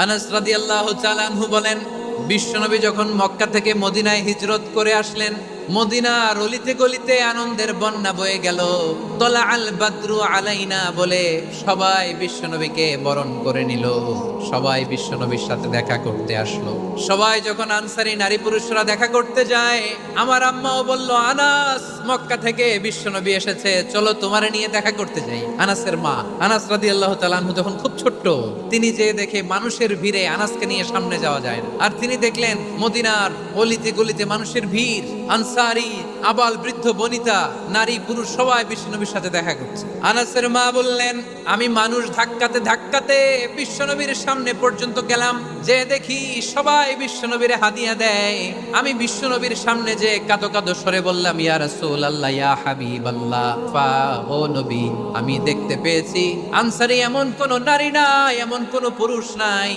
আনাস রাদিয়াল্লাহু তাআলা আনহু বলেন, বিশ্বনবী যখন মক্কা থেকে মদিনায় হিজরত করে আসলেন, মদিনার অলিতে গলিতে আনন্দের বন্যা বয়ে গেল। তলা আল বাদরু আলাইনা বলে সবাই বিশ্বনবীকে বরণ করে নিল, সবাই বিশ্বনবীর সাথে দেখা করতে আসলো। সবাই যখন আনসারী নারী পুরুষরা দেখা করতে যায়, আমার আম্মাও বলল, আনাস, মক্কা থেকে বিশ্বনবী এসেছে, চলো তোমারে নিয়ে দেখা করতে যাই। আনাসের মা, আনাস রাদিয়াল্লাহু তাআলা আনহু তখন খুব ছোট্ট, তিনি যে দেখে মানুষের ভিড়ে আনাসকে নিয়ে সামনে যাওয়া যায় না। আর তিনি দেখলেন মদিনার অলিতে গলিতে মানুষের ভিড়, আনসারী, আবাল বৃদ্ধ বনিতা, নারী পুরুষ সবাই বিশ্বনবীর সাথে দেখা করছে। আনাসের মা বললেন, আমি মানুষ ধাক্কাতে ধাক্কাতে বিশ্বনবীর সামনে পর্যন্ত গেলাম, যে দেখি সবাই বিশ্বনবীর হাদিয়া দেয়। আমি বিশ্বনবীর সামনে যে কাঁদো কাঁদো স্বরে বললাম, ইয়া রাসূলুল্লাহ, ইয়া হাবিবাল্লাহ, ও নবী, আমি দেখতে পেয়েছি আনসারী এমন কোন নারী নাই, এমন কোন পুরুষ নাই